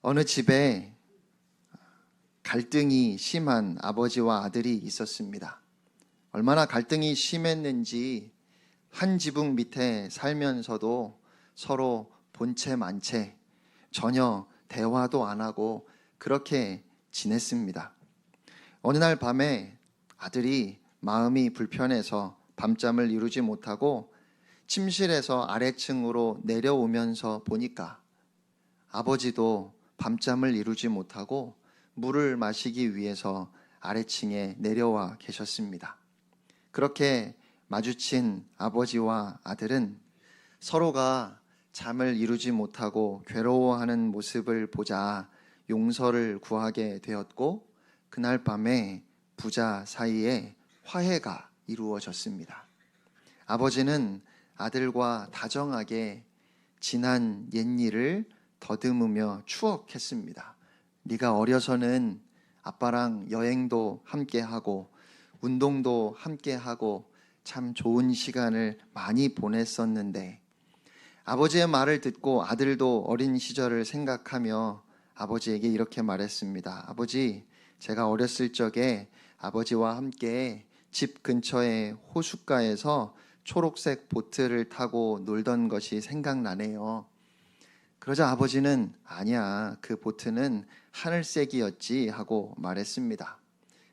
어느 집에 갈등이 심한 아버지와 아들이 있었습니다. 얼마나 갈등이 심했는지 한 지붕 밑에 살면서도 서로 본체 만체 전혀 대화도 안 하고 그렇게 지냈습니다. 어느 날 밤에 아들이 마음이 불편해서 밤잠을 이루지 못하고 침실에서 아래층으로 내려오면서 보니까 아버지도 밤잠을 이루지 못하고 물을 마시기 위해서 아래층에 내려와 계셨습니다. 그렇게 마주친 아버지와 아들은 서로가 잠을 이루지 못하고 괴로워하는 모습을 보자 용서를 구하게 되었고, 그날 밤에 부자 사이에 화해가 이루어졌습니다. 아버지는 아들과 다정하게 지난 옛일을 더듬으며 추억했습니다. 네가 어려서는 아빠랑 여행도 함께하고 운동도 함께하고 참 좋은 시간을 많이 보냈었는데, 아버지의 말을 듣고 아들도 어린 시절을 생각하며 아버지에게 이렇게 말했습니다. 아버지, 제가 어렸을 적에 아버지와 함께 집 근처의 호숫가에서 초록색 보트를 타고 놀던 것이 생각나네요. 그러자 아버지는 아니야, 그 보트는 하늘색이었지 하고 말했습니다.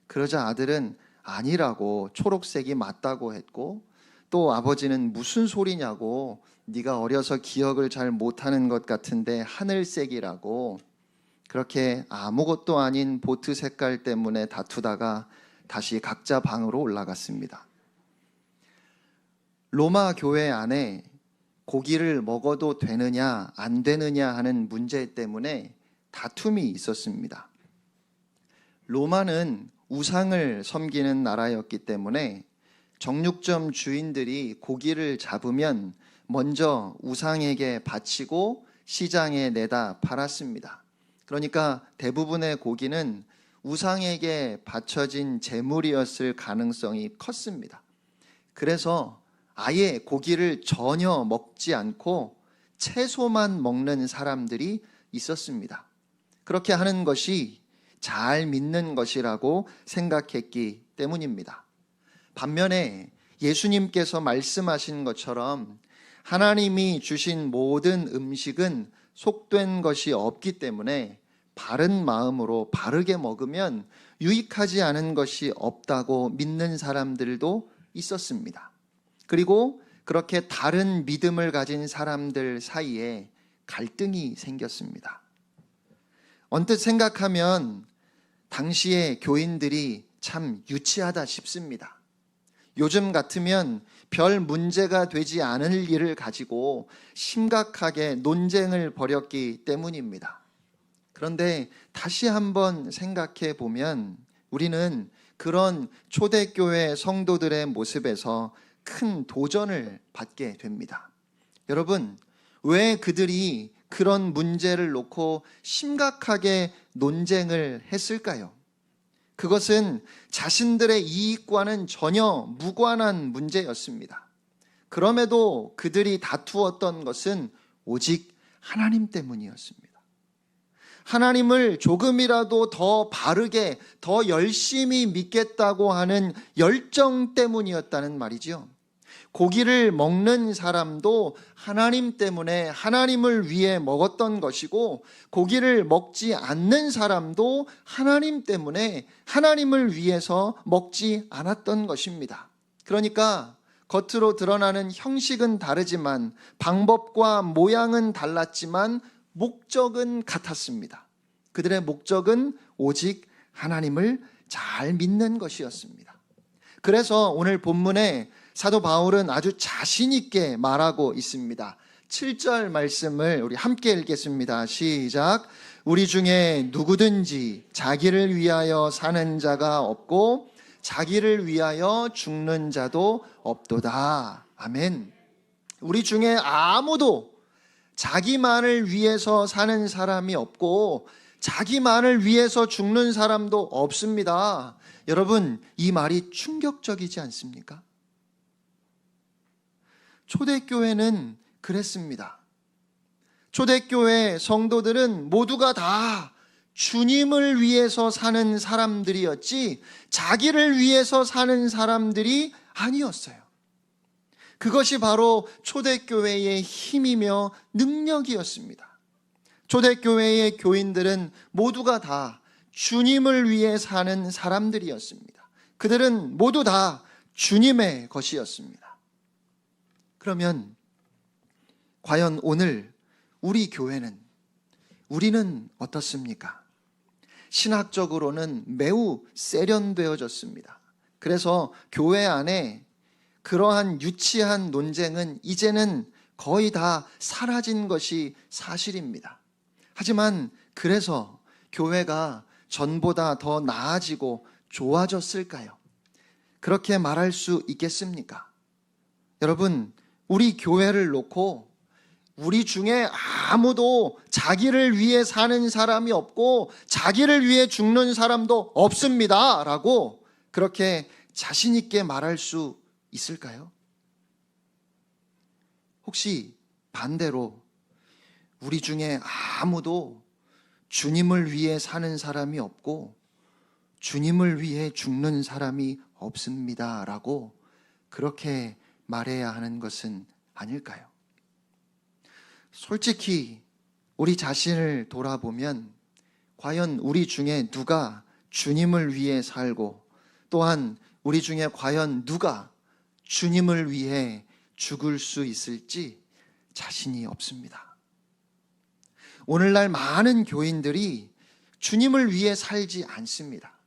그러자 아들은 아니라고, 초록색이 맞다고 했고, 또 아버지는 무슨 소리냐고, 네가 어려서 기억을 잘 못하는 것 같은데 하늘색이라고, 그렇게 아무것도 아닌 보트 색깔 때문에 다투다가 다시 각자 방으로 올라갔습니다. 로마 교회 안에 고기를 먹어도 되느냐 안 되느냐 하는 문제 때문에 다툼이 있었습니다. 로마는 우상을 섬기는 나라였기 때문에 정육점 주인들이 고기를 잡으면 먼저 우상에게 바치고 시장에 내다 팔았습니다. 그러니까 대부분의 고기는 우상에게 바쳐진 제물이었을 가능성이 컸습니다. 그래서 아예 고기를 전혀 먹지 않고 채소만 먹는 사람들이 있었습니다. 그렇게 하는 것이 잘 믿는 것이라고 생각했기 때문입니다. 반면에 예수님께서 말씀하신 것처럼 하나님이 주신 모든 음식은 속된 것이 없기 때문에 바른 마음으로 바르게 먹으면 유익하지 않은 것이 없다고 믿는 사람들도 있었습니다. 그리고 그렇게 다른 믿음을 가진 사람들 사이에 갈등이 생겼습니다. 언뜻 생각하면 당시의 교인들이 참 유치하다 싶습니다. 요즘 같으면 별 문제가 되지 않을 일을 가지고 심각하게 논쟁을 벌였기 때문입니다. 그런데 다시 한번 생각해 보면 우리는 그런 초대교회 성도들의 모습에서 큰 도전을 받게 됩니다. 여러분, 왜 그들이 그런 문제를 놓고 심각하게 논쟁을 했을까요? 그것은 자신들의 이익과는 전혀 무관한 문제였습니다. 그럼에도 그들이 다투었던 것은 오직 하나님 때문이었습니다. 하나님을 조금이라도 더 바르게, 더 열심히 믿겠다고 하는 열정 때문이었다는 말이죠. 고기를 먹는 사람도 하나님 때문에 하나님을 위해 먹었던 것이고, 고기를 먹지 않는 사람도 하나님 때문에 하나님을 위해서 먹지 않았던 것입니다. 그러니까 겉으로 드러나는 형식은 다르지만, 방법과 모양은 달랐지만 목적은 같았습니다. 그들의 목적은 오직 하나님을 잘 믿는 것이었습니다. 그래서 오늘 본문에 사도 바울은 아주 자신 있게 말하고 있습니다. 7절 말씀을 우리 함께 읽겠습니다. 시작. 우리 중에 누구든지 자기를 위하여 사는 자가 없고 자기를 위하여 죽는 자도 없도다. 아멘. 우리 중에 아무도 자기만을 위해서 사는 사람이 없고 자기만을 위해서 죽는 사람도 없습니다. 여러분, 이 말이 충격적이지 않습니까? 초대교회는 그랬습니다. 초대교회 성도들은 모두가 다 주님을 위해서 사는 사람들이었지 자기를 위해서 사는 사람들이 아니었어요. 그것이 바로 초대교회의 힘이며 능력이었습니다. 초대교회의 교인들은 모두가 다 주님을 위해 사는 사람들이었습니다. 그들은 모두 다 주님의 것이었습니다. 그러면 과연 오늘 우리 교회는, 우리는 어떻습니까? 신학적으로는 매우 세련되어졌습니다. 그래서 교회 안에 그러한 유치한 논쟁은 이제는 거의 다 사라진 것이 사실입니다. 하지만 그래서 교회가 전보다 더 나아지고 좋아졌을까요? 그렇게 말할 수 있겠습니까? 여러분, 우리 교회를 놓고 우리 중에 아무도 자기를 위해 사는 사람이 없고 자기를 위해 죽는 사람도 없습니다 라고 그렇게 자신 있게 말할 수 있을까요? 혹시 반대로 우리 중에 아무도 주님을 위해 사는 사람이 없고 주님을 위해 죽는 사람이 없습니다 라고 그렇게 말해야 하는 것은 아닐까요? 솔직히 우리 자신을 돌아보면 과연 우리 중에 누가 주님을 위해 살고 또한 우리 중에 과연 누가 주님을 위해 죽을 수 있을지 자신이 없습니다. 오늘날 많은 교인들이 주님을 위해 살지 않습니다.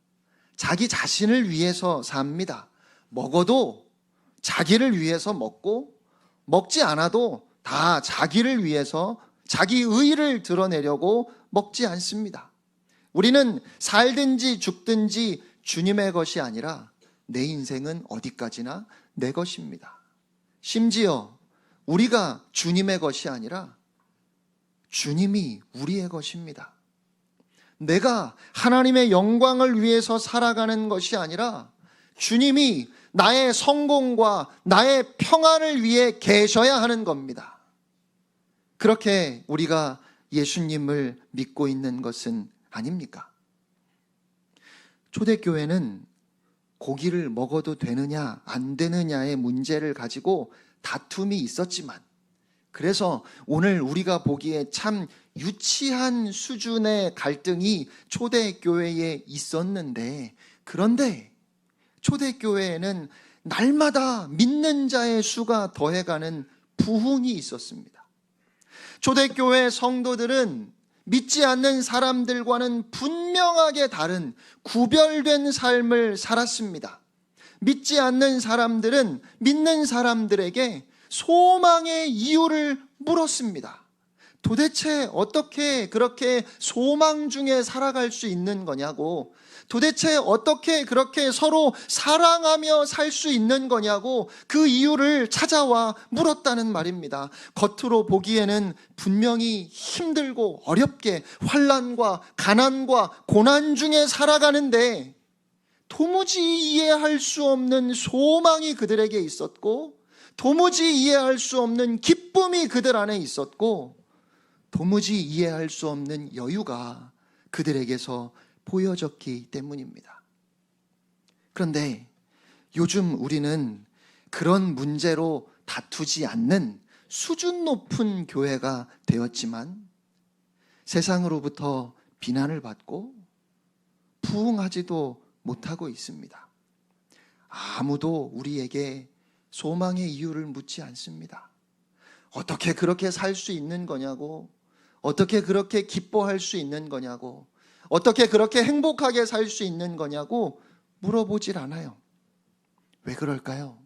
자기 자신을 위해서 삽니다. 먹어도 자기를 위해서 먹고 먹지 않아도 다 자기를 위해서 자기 의의를 드러내려고 먹지 않습니다. 우리는 살든지 죽든지 주님의 것이 아니라 내 인생은 어디까지나 내 것입니다. 심지어 우리가 주님의 것이 아니라 주님이 우리의 것입니다. 내가 하나님의 영광을 위해서 살아가는 것이 아니라 주님이 나의 성공과 나의 평안을 위해 계셔야 하는 겁니다. 그렇게 우리가 예수님을 믿고 있는 것은 아닙니까? 초대교회는 고기를 먹어도 되느냐 안 되느냐의 문제를 가지고 다툼이 있었지만, 그래서 오늘 우리가 보기에 참 유치한 수준의 갈등이 초대교회에 있었는데, 그런데 초대교회에는 날마다 믿는 자의 수가 더해가는 부흥이 있었습니다. 초대교회 성도들은 믿지 않는 사람들과는 분명하게 다른 구별된 삶을 살았습니다. 믿지 않는 사람들은 믿는 사람들에게 소망의 이유를 물었습니다. 도대체 어떻게 그렇게 소망 중에 살아갈 수 있는 거냐고, 도대체 어떻게 그렇게 서로 사랑하며 살 수 있는 거냐고 그 이유를 찾아와 물었다는 말입니다. 겉으로 보기에는 분명히 힘들고 어렵게 환난과 가난과 고난 중에 살아가는데 도무지 이해할 수 없는 소망이 그들에게 있었고, 도무지 이해할 수 없는 기쁨이 그들 안에 있었고, 도무지 이해할 수 없는 여유가 그들에게서 보여졌기 때문입니다. 그런데 요즘 우리는 그런 문제로 다투지 않는 수준 높은 교회가 되었지만 세상으로부터 비난을 받고 부흥하지도 못하고 있습니다. 아무도 우리에게 소망의 이유를 묻지 않습니다. 어떻게 그렇게 살 수 있는 거냐고, 어떻게 그렇게 기뻐할 수 있는 거냐고, 어떻게 그렇게 행복하게 살 수 있는 거냐고 물어보질 않아요. 왜 그럴까요?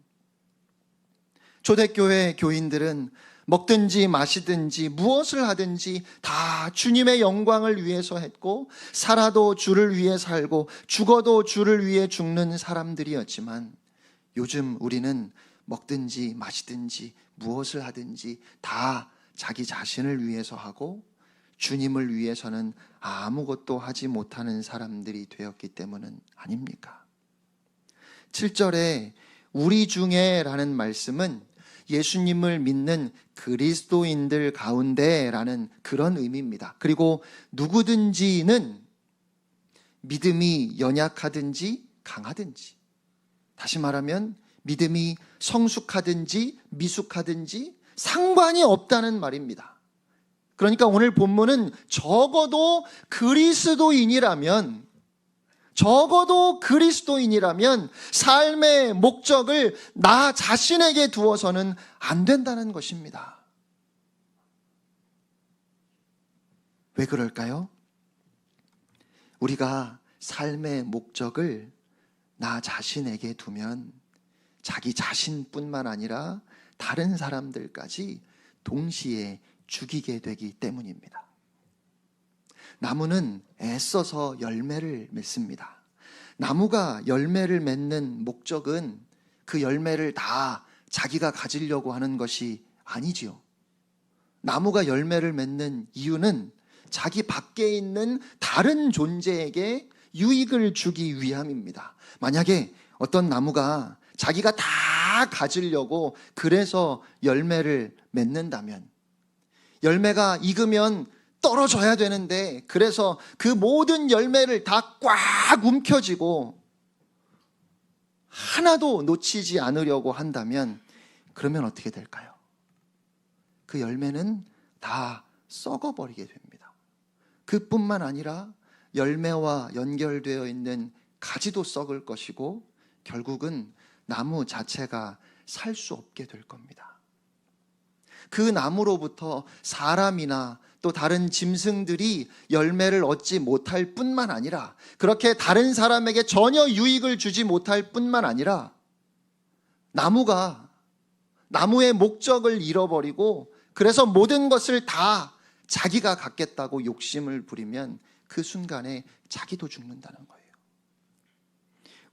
초대교회 교인들은 먹든지 마시든지 무엇을 하든지 다 주님의 영광을 위해서 했고, 살아도 주를 위해 살고 죽어도 주를 위해 죽는 사람들이었지만, 요즘 우리는 먹든지 마시든지 무엇을 하든지 다 자기 자신을 위해서 하고 주님을 위해서는 아무것도 하지 못하는 사람들이 되었기 때문은 아닙니까? 7절에 우리 중에 라는 말씀은 예수님을 믿는 그리스도인들 가운데라는 그런 의미입니다. 그리고 누구든지는 믿음이 연약하든지 강하든지, 다시 말하면 믿음이 성숙하든지 미숙하든지 상관이 없다는 말입니다. 그러니까 오늘 본문은 적어도 그리스도인이라면 삶의 목적을 나 자신에게 두어서는 안 된다는 것입니다. 왜 그럴까요? 우리가 삶의 목적을 나 자신에게 두면 자기 자신뿐만 아니라 다른 사람들까지 동시에 죽이게 되기 때문입니다. 나무는 애써서 열매를 맺습니다. 나무가 열매를 맺는 목적은 그 열매를 다 자기가 가지려고 하는 것이 아니지요. 나무가 열매를 맺는 이유는 자기 밖에 있는 다른 존재에게 유익을 주기 위함입니다. 만약에 어떤 나무가 자기가 다 가지려고 그래서 열매를 맺는다면, 열매가 익으면 떨어져야 되는데 그래서 그 모든 열매를 다 꽉 움켜쥐고 하나도 놓치지 않으려고 한다면 그러면 어떻게 될까요? 그 열매는 다 썩어버리게 됩니다. 그뿐만 아니라 열매와 연결되어 있는 가지도 썩을 것이고 결국은 나무 자체가 살 수 없게 될 겁니다. 그 나무로부터 사람이나 또 다른 짐승들이 열매를 얻지 못할 뿐만 아니라, 그렇게 다른 사람에게 전혀 유익을 주지 못할 뿐만 아니라, 나무의 목적을 잃어버리고 그래서 모든 것을 다 자기가 갖겠다고 욕심을 부리면 그 순간에 자기도 죽는다는 거예요.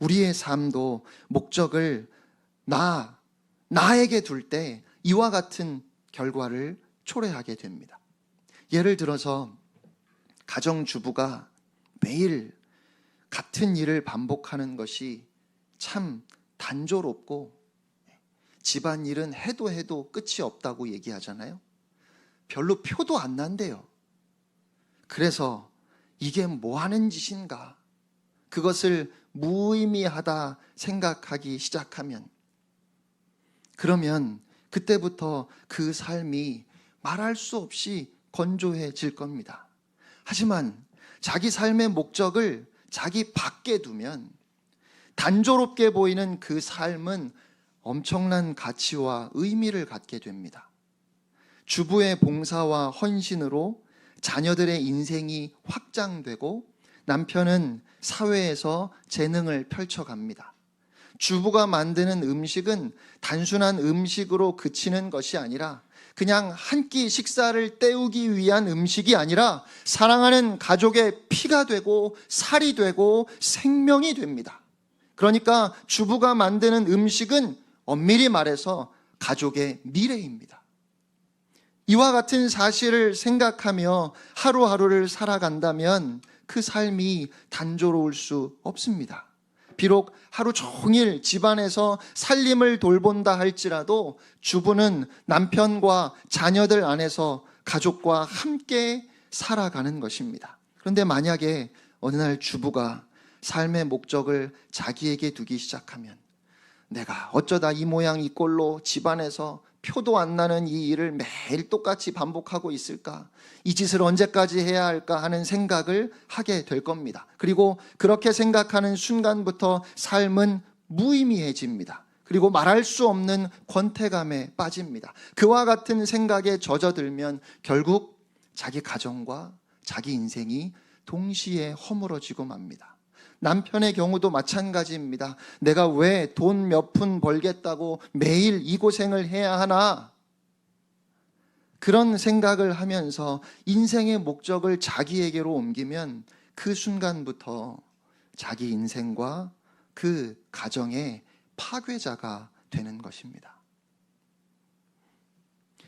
우리의 삶도 목적을 나에게 둘 때 이와 같은 결과를 초래하게 됩니다. 예를 들어서 가정주부가 매일 같은 일을 반복하는 것이 참 단조롭고 집안일은 해도 끝이 없다고 얘기하잖아요. 별로 표도 안 난대요. 그래서 이게 뭐 하는 짓인가? 그것을 무의미하다 생각하기 시작하면, 그러면 그때부터 그 삶이 말할 수 없이 건조해질 겁니다. 하지만 자기 삶의 목적을 자기 밖에 두면 단조롭게 보이는 그 삶은 엄청난 가치와 의미를 갖게 됩니다. 주부의 봉사와 헌신으로 자녀들의 인생이 확장되고 남편은 사회에서 재능을 펼쳐갑니다. 주부가 만드는 음식은 단순한 음식으로 그치는 것이 아니라, 그냥 한 끼 식사를 때우기 위한 음식이 아니라 사랑하는 가족의 피가 되고 살이 되고 생명이 됩니다. 그러니까 주부가 만드는 음식은 엄밀히 말해서 가족의 미래입니다. 이와 같은 사실을 생각하며 하루하루를 살아간다면 그 삶이 단조로울 수 없습니다. 비록 하루 종일 집안에서 살림을 돌본다 할지라도 주부는 남편과 자녀들 안에서 가족과 함께 살아가는 것입니다. 그런데 만약에 어느 날 주부가 삶의 목적을 자기에게 두기 시작하면, 내가 어쩌다 이 모양 이 꼴로 집안에서 표도 안 나는 이 일을 매일 똑같이 반복하고 있을까? 이 짓을 언제까지 해야 할까 하는 생각을 하게 될 겁니다. 그리고 그렇게 생각하는 순간부터 삶은 무의미해집니다. 그리고 말할 수 없는 권태감에 빠집니다. 그와 같은 생각에 젖어들면 결국 자기 가정과 자기 인생이 동시에 허물어지고 맙니다. 남편의 경우도 마찬가지입니다. 내가 왜 돈 몇 푼 벌겠다고 매일 이 고생을 해야 하나? 그런 생각을 하면서 인생의 목적을 자기에게로 옮기면 그 순간부터 자기 인생과 그 가정의 파괴자가 되는 것입니다.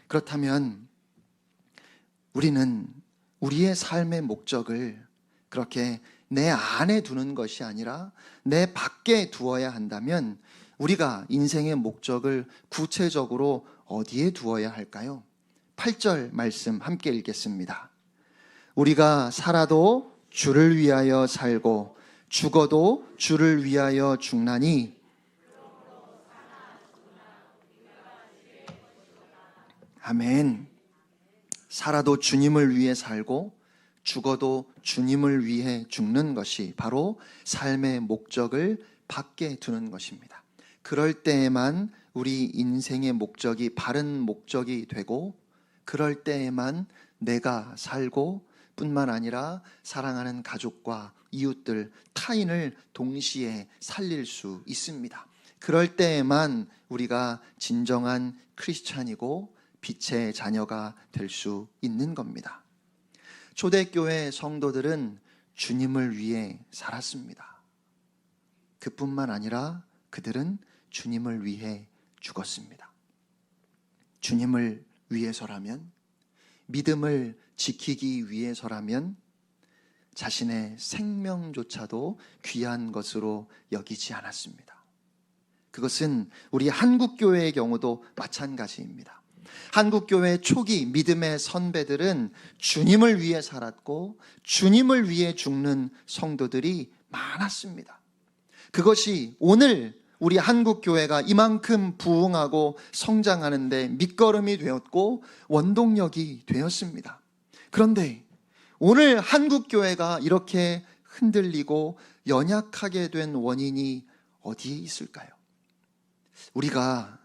그렇다면 우리는 우리의 삶의 목적을 그렇게 내 안에 두는 것이 아니라 내 밖에 두어야 한다면 우리가 인생의 목적을 구체적으로 어디에 두어야 할까요? 8절 말씀 함께 읽겠습니다. 우리가 살아도 주를 위하여 살고 죽어도 주를 위하여 죽나니 아멘. 살아도 주님을 위해 살고 죽어도 주님을 위해 죽는 것이 바로 삶의 목적을 받게 두는 것입니다. 그럴 때에만 우리 인생의 목적이 바른 목적이 되고, 그럴 때에만 내가 살고 뿐만 아니라 사랑하는 가족과 이웃들, 타인을 동시에 살릴 수 있습니다. 그럴 때에만 우리가 진정한 크리스찬이고 빛의 자녀가 될 수 있는 겁니다. 초대교회 성도들은 주님을 위해 살았습니다. 그뿐만 아니라 그들은 주님을 위해 죽었습니다. 주님을 위해서라면, 믿음을 지키기 위해서라면 자신의 생명조차도 귀한 것으로 여기지 않았습니다. 그것은 우리 한국교회의 경우도 마찬가지입니다. 한국교회 초기 믿음의 선배들은 주님을 위해 살았고 주님을 위해 죽는 성도들이 많았습니다. 그것이 오늘 우리 한국교회가 이만큼 부흥하고 성장하는 데 밑거름이 되었고 원동력이 되었습니다. 그런데 오늘 한국교회가 이렇게 흔들리고 연약하게 된 원인이 어디에 있을까요? 우리가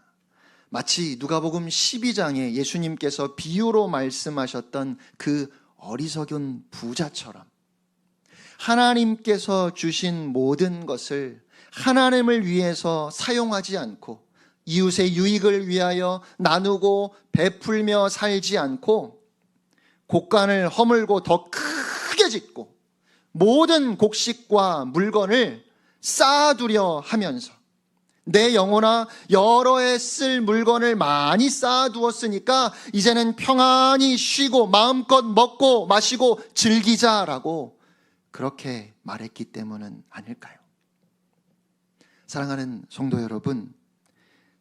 마치 누가복음 12장에 예수님께서 비유로 말씀하셨던 그 어리석은 부자처럼 하나님께서 주신 모든 것을 하나님을 위해서 사용하지 않고 이웃의 유익을 위하여 나누고 베풀며 살지 않고 곡간을 허물고 더 크게 짓고 모든 곡식과 물건을 쌓아두려 하면서 내 영혼아 여러 해 쓸 물건을 많이 쌓아두었으니까 이제는 평안히 쉬고 마음껏 먹고 마시고 즐기자라고 그렇게 말했기 때문은 아닐까요? 사랑하는 성도 여러분,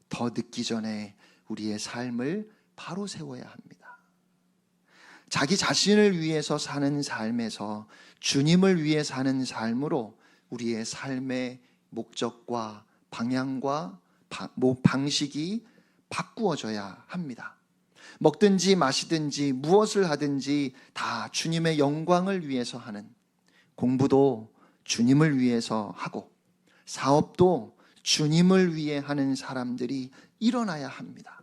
더 늦기 전에 우리의 삶을 바로 세워야 합니다. 자기 자신을 위해서 사는 삶에서 주님을 위해 사는 삶으로 우리의 삶의 목적과 방향과 방식이 바꾸어져야 합니다. 먹든지 마시든지 무엇을 하든지 다 주님의 영광을 위해서 하는, 공부도 주님을 위해서 하고 사업도 주님을 위해 하는 사람들이 일어나야 합니다.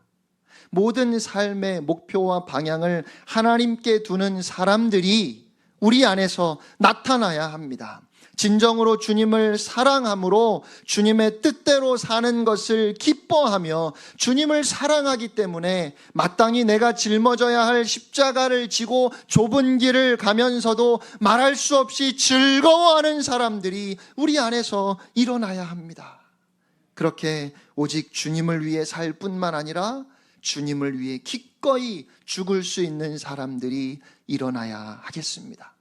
모든 삶의 목표와 방향을 하나님께 두는 사람들이 우리 안에서 나타나야 합니다. 진정으로 주님을 사랑함으로 주님의 뜻대로 사는 것을 기뻐하며 주님을 사랑하기 때문에 마땅히 내가 짊어져야 할 십자가를 지고 좁은 길을 가면서도 말할 수 없이 즐거워하는 사람들이 우리 안에서 일어나야 합니다. 그렇게 오직 주님을 위해 살 뿐만 아니라 주님을 위해 기꺼이 죽을 수 있는 사람들이 일어나야 하겠습니다.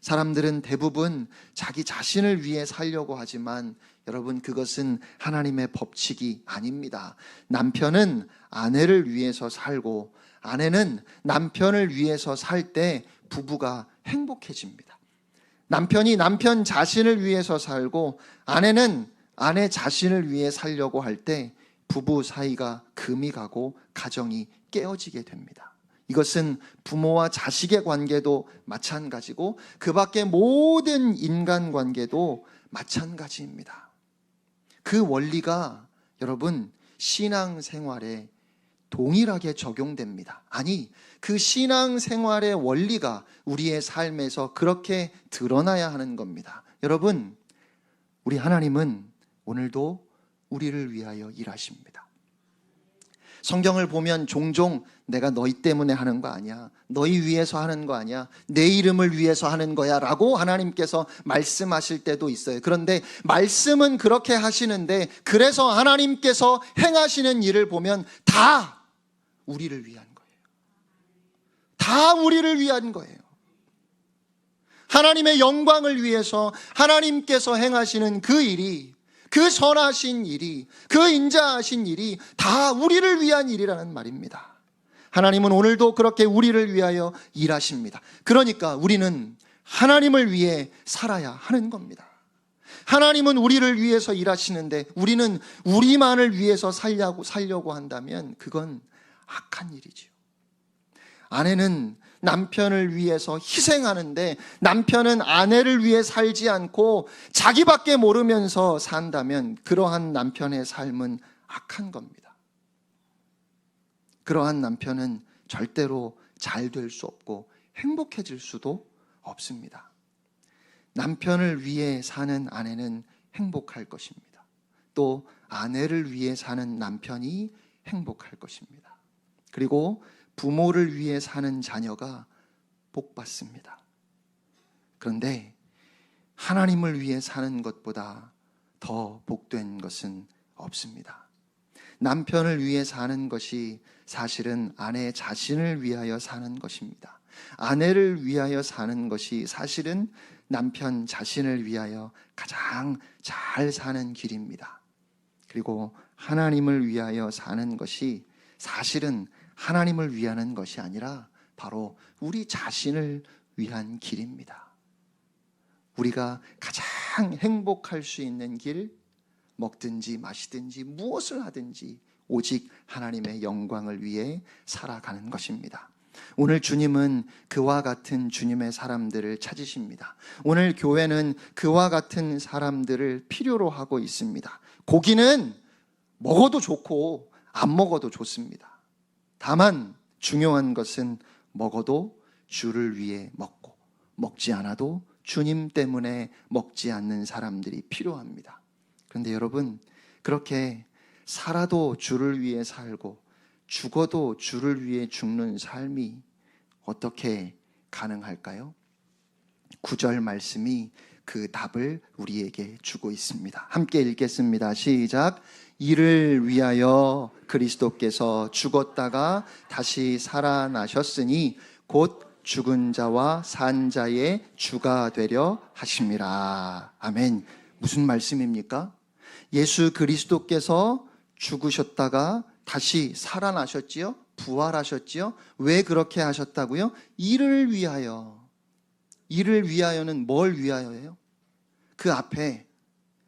사람들은 대부분 자기 자신을 위해 살려고 하지만 여러분, 그것은 하나님의 법칙이 아닙니다. 남편은 아내를 위해서 살고 아내는 남편을 위해서 살 때 부부가 행복해집니다. 남편이 남편 자신을 위해서 살고 아내는 아내 자신을 위해 살려고 할 때 부부 사이가 금이 가고 가정이 깨어지게 됩니다. 이것은 부모와 자식의 관계도 마찬가지고 그 밖의 모든 인간관계도 마찬가지입니다. 그 원리가 여러분 신앙생활에 동일하게 적용됩니다. 아니, 그 신앙생활의 원리가 우리의 삶에서 그렇게 드러나야 하는 겁니다. 여러분, 우리 하나님은 오늘도 우리를 위하여 일하십니다. 성경을 보면 종종 내가 너희 때문에 하는 거 아니야, 너희 위해서 하는 거 아니야, 내 이름을 위해서 하는 거야 라고 하나님께서 말씀하실 때도 있어요. 그런데 말씀은 그렇게 하시는데 그래서 하나님께서 행하시는 일을 보면 다 우리를 위한 거예요. 다 우리를 위한 거예요. 하나님의 영광을 위해서 하나님께서 행하시는 그 일이 그 선하신 일이, 그 인자하신 일이 다 우리를 위한 일이라는 말입니다. 하나님은 오늘도 그렇게 우리를 위하여 일하십니다. 그러니까 우리는 하나님을 위해 살아야 하는 겁니다. 하나님은 우리를 위해서 일하시는데 우리는 우리만을 위해서 살려고 한다면 그건 악한 일이지요. 아내는 남편을 위해서 희생하는데 남편은 아내를 위해 살지 않고 자기밖에 모르면서 산다면 그러한 남편의 삶은 악한 겁니다. 그러한 남편은 절대로 잘 될 수 없고 행복해질 수도 없습니다. 남편을 위해 사는 아내는 행복할 것입니다. 또 아내를 위해 사는 남편이 행복할 것입니다. 그리고 부모를 위해 사는 자녀가 복받습니다. 그런데 하나님을 위해 사는 것보다 더 복된 것은 없습니다. 남편을 위해 사는 것이 사실은 아내 자신을 위하여 사는 것입니다. 아내를 위하여 사는 것이 사실은 남편 자신을 위하여 가장 잘 사는 길입니다. 그리고 하나님을 위하여 사는 것이 사실은 하나님을 위하는 것이 아니라 바로 우리 자신을 위한 길입니다. 우리가 가장 행복할 수 있는 길, 먹든지 마시든지 무엇을 하든지 오직 하나님의 영광을 위해 살아가는 것입니다. 오늘 주님은 그와 같은 주님의 사람들을 찾으십니다. 오늘 교회는 그와 같은 사람들을 필요로 하고 있습니다. 고기는 먹어도 좋고 안 먹어도 좋습니다. 다만 중요한 것은 먹어도 주를 위해 먹고 먹지 않아도 주님 때문에 먹지 않는 사람들이 필요합니다. 그런데 여러분, 그렇게 살아도 주를 위해 살고 죽어도 주를 위해 죽는 삶이 어떻게 가능할까요? 9절 말씀이 그 답을 우리에게 주고 있습니다. 함께 읽겠습니다. 시작. 이를 위하여 그리스도께서 죽었다가 다시 살아나셨으니 곧 죽은 자와 산 자의 주가 되려 하심이라. 아멘. 무슨 말씀입니까? 예수 그리스도께서 죽으셨다가 다시 살아나셨지요? 부활하셨지요? 왜 그렇게 하셨다고요? 이를 위하여. 이를 위하여는 뭘 위하여예요? 그 앞에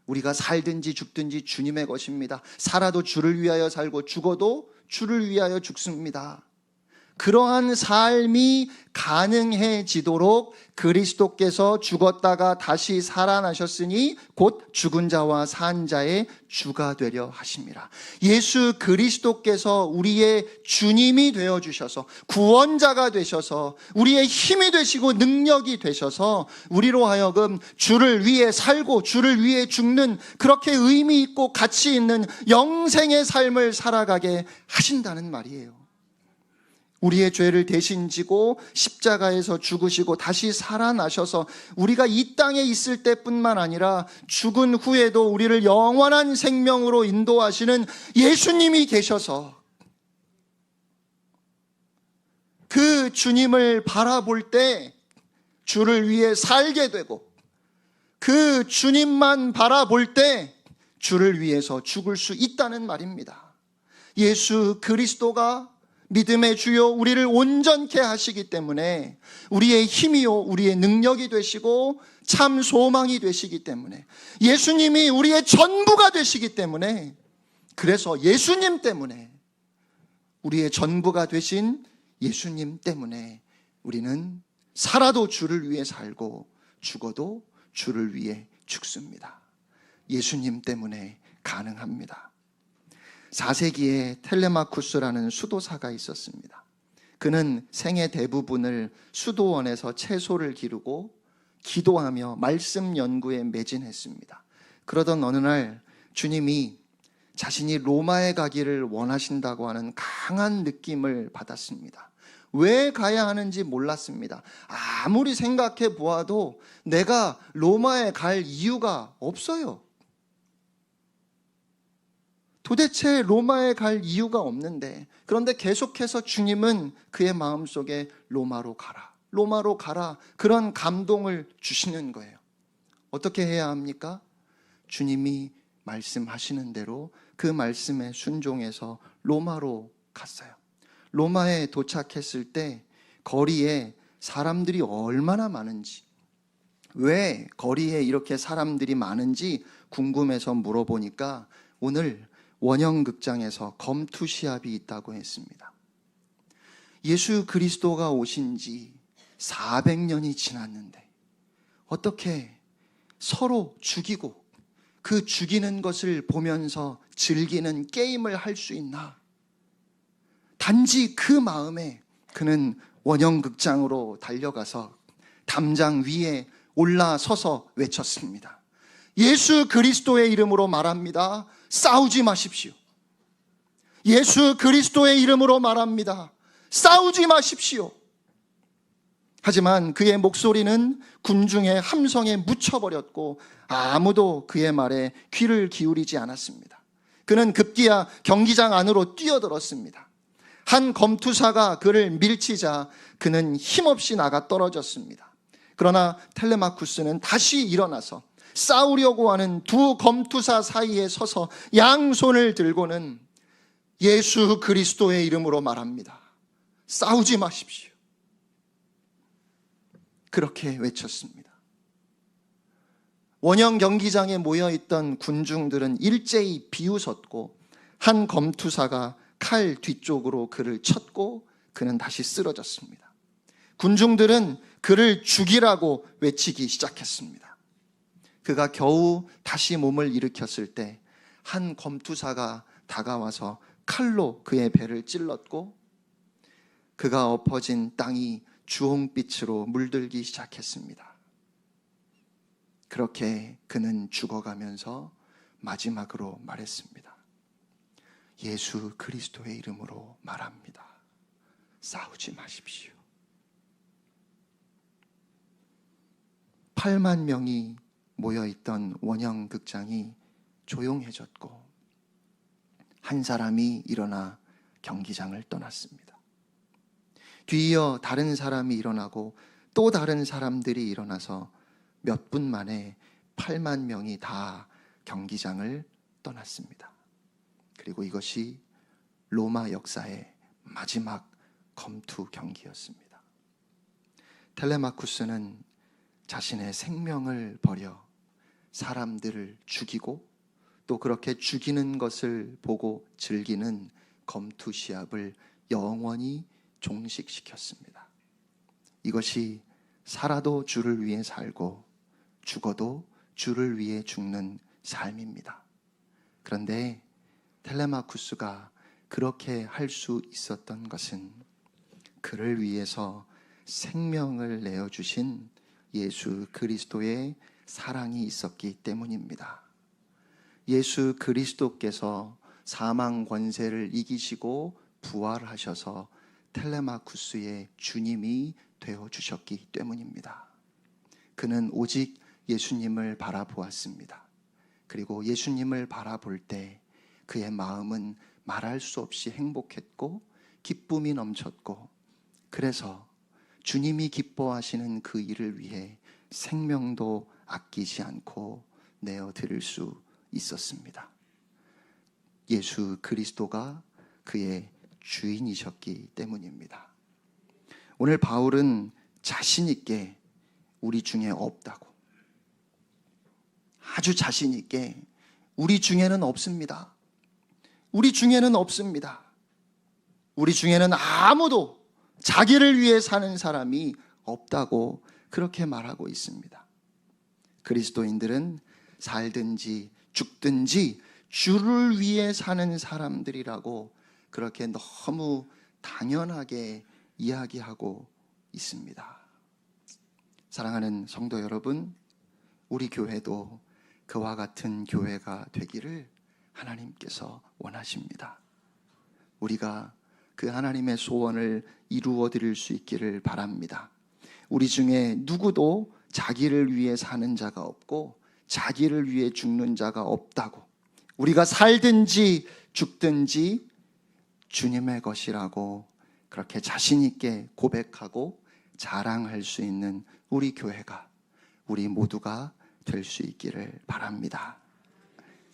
우리가 살든지 죽든지 주님의 것입니다. 살아도 주를 위하여 살고 죽어도 주를 위하여 죽습니다. 그러한 삶이 가능해지도록 그리스도께서 죽었다가 다시 살아나셨으니 곧 죽은 자와 산 자의 주가 되려 하심이라. 예수 그리스도께서 우리의 주님이 되어주셔서 구원자가 되셔서 우리의 힘이 되시고 능력이 되셔서 우리로 하여금 주를 위해 살고 주를 위해 죽는 그렇게 의미 있고 가치 있는 영생의 삶을 살아가게 하신다는 말이에요. 우리의 죄를 대신 지고 십자가에서 죽으시고 다시 살아나셔서 우리가 이 땅에 있을 때뿐만 아니라 죽은 후에도 우리를 영원한 생명으로 인도하시는 예수님이 계셔서 그 주님을 바라볼 때 주를 위해 살게 되고 그 주님만 바라볼 때 주를 위해서 죽을 수 있다는 말입니다. 예수 그리스도가 믿음의 주요 우리를 온전케 하시기 때문에 우리의 힘이요 우리의 능력이 되시고 참 소망이 되시기 때문에 예수님이 우리의 전부가 되시기 때문에 그래서 예수님 때문에 우리의 전부가 되신 예수님 때문에 우리는 살아도 주를 위해 살고 죽어도 주를 위해 죽습니다. 예수님 때문에 가능합니다. 4세기에 텔레마쿠스라는 수도사가 있었습니다. 그는 생애 대부분을 수도원에서 채소를 기르고 기도하며 말씀 연구에 매진했습니다. 그러던 어느 날 주님이 자신이 로마에 가기를 원하신다고 하는 강한 느낌을 받았습니다. 왜 가야 하는지 몰랐습니다. 아무리 생각해 보아도 내가 로마에 갈 이유가 없어요. 도대체 로마에 갈 이유가 없는데 그런데 계속해서 주님은 그의 마음속에 로마로 가라 그런 감동을 주시는 거예요. 어떻게 해야 합니까? 주님이 말씀하시는 대로 그 말씀에 순종해서 로마로 갔어요. 로마에 도착했을 때 거리에 사람들이 얼마나 많은지, 왜 거리에 이렇게 사람들이 많은지 궁금해서 물어보니까 오늘 원형극장에서 검투시합이 있다고 했습니다. 예수 그리스도가 오신 지 400년이 지났는데 어떻게 서로 죽이고 그 죽이는 것을 보면서 즐기는 게임을 할 수 있나? 단지 그 마음에 그는 원형극장으로 달려가서 담장 위에 올라서서 외쳤습니다. 예수 그리스도의 이름으로 말합니다. 싸우지 마십시오. 예수 그리스도의 이름으로 말합니다. 싸우지 마십시오. 하지만 그의 목소리는 군중의 함성에 묻혀버렸고 아무도 그의 말에 귀를 기울이지 않았습니다. 그는 급기야 경기장 안으로 뛰어들었습니다. 한 검투사가 그를 밀치자 그는 힘없이 나가 떨어졌습니다. 그러나 텔레마쿠스는 다시 일어나서 싸우려고 하는 두 검투사 사이에 서서 양손을 들고는 예수 그리스도의 이름으로 말합니다. 싸우지 마십시오. 그렇게 외쳤습니다. 원형 경기장에 모여있던 군중들은 일제히 비웃었고 한 검투사가 칼 뒤쪽으로 그를 쳤고 그는 다시 쓰러졌습니다. 군중들은 그를 죽이라고 외치기 시작했습니다. 그가 겨우 다시 몸을 일으켰을 때 한 검투사가 다가와서 칼로 그의 배를 찔렀고 그가 엎어진 땅이 주홍빛으로 물들기 시작했습니다. 그렇게 그는 죽어가면서 마지막으로 말했습니다. 예수 그리스도의 이름으로 말합니다. 싸우지 마십시오. 8만 명이 모여있던 원형극장이 조용해졌고 한 사람이 일어나 경기장을 떠났습니다. 뒤이어 다른 사람이 일어나고 또 다른 사람들이 일어나서 몇 분 만에 8만 명이 다 경기장을 떠났습니다. 그리고 이것이 로마 역사의 마지막 검투 경기였습니다. 텔레마쿠스는 자신의 생명을 버려 사람들을 죽이고 또 그렇게 죽이는 것을 보고 즐기는 검투 시합을 영원히 종식시켰습니다. 이것이 살아도 주를 위해 살고 죽어도 주를 위해 죽는 삶입니다. 그런데 텔레마쿠스가 그렇게 할 수 있었던 것은 그를 위해서 생명을 내어주신 예수 그리스도의 사랑이 있었기 때문입니다. 예수 그리스도께서 사망 권세를 이기시고 부활하셔서 텔레마쿠스의 주님이 되어주셨기 때문입니다. 그는 오직 예수님을 바라보았습니다. 그리고 예수님을 바라볼 때 그의 마음은 말할 수 없이 행복했고 기쁨이 넘쳤고 그래서 주님이 기뻐하시는 그 일을 위해 생명도 아끼지 않고 내어드릴 수 있었습니다. 예수 그리스도가 그의 주인이셨기 때문입니다. 오늘 바울은 자신 있게 우리 중에 없다고, 아주 자신 있게 우리 중에는 없습니다. 우리 중에는 없습니다. 우리 중에는 아무도 자기를 위해 사는 사람이 없다고 그렇게 말하고 있습니다. 그리스도인들은 살든지 죽든지 주를 위해 사는 사람들이라고 그렇게 너무 당연하게 이야기하고 있습니다. 사랑하는 성도 여러분, 우리 교회도 그와 같은 교회가 되기를 하나님께서 원하십니다. 우리가 그 하나님의 소원을 이루어 드릴 수 있기를 바랍니다. 우리 중에 누구도 자기를 위해 사는 자가 없고 자기를 위해 죽는 자가 없다고, 우리가 살든지 죽든지 주님의 것이라고 그렇게 자신 있게 고백하고 자랑할 수 있는 우리 교회가, 우리 모두가 될 수 있기를 바랍니다.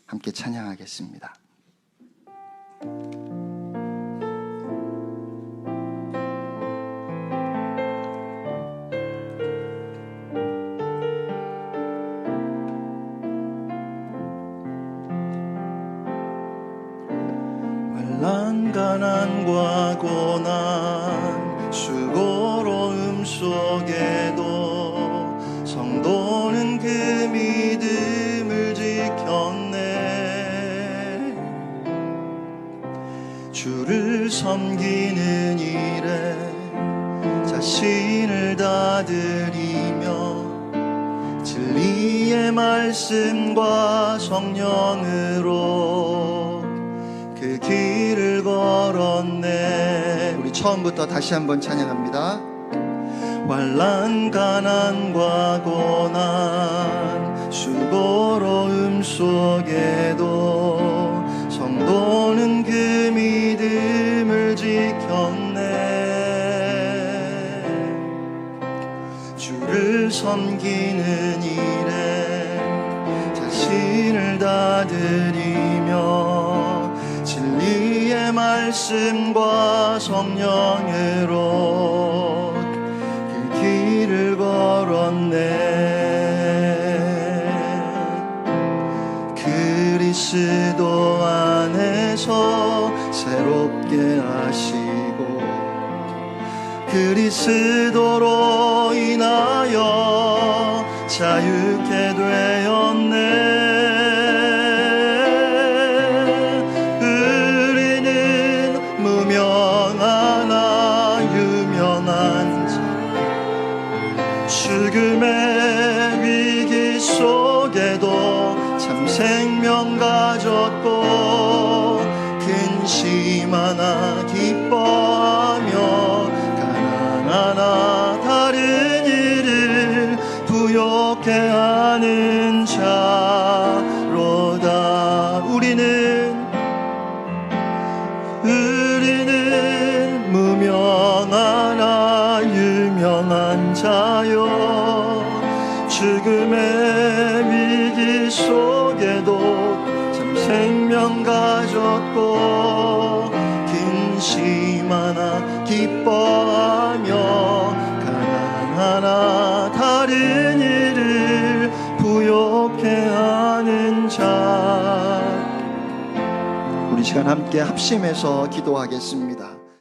함께 찬양하겠습니다. 환난 가난과 고난 수고로움 속에도 성도는 그 믿음을 지켰네. 주를 섬기는 일에 자신을 다드리며 진리의 말씀과 성령으로 그 길을 걸었네. 우리 처음부터 다시 한번 찬양합니다. 환난 가난과 고난 수고로움 속에도 성도는 그 믿음을 지켰네. 주를 섬기는 일에 자신을 다드리며 진리의 말씀과 성령으로 그 길을 걸었네. 그리스도 안에서 새롭게 하시고 그리스도로 인하여 자유케 되었네. 무명하나 유명한 자 죽음의 위기 속에도 참 생명 가졌고 근심 하나 기뻐하며 가난 하나 다른 일을 부욕해 하는 자로다. 우리는 무명하나 유명한 자요 죽음의 위기 속에도 참 생명 가졌고 근심 하나 기뻐하며 가난하나 다른 일을 부욕해 하는 자. 우리 시간 함께 합심해서 기도하겠습니다.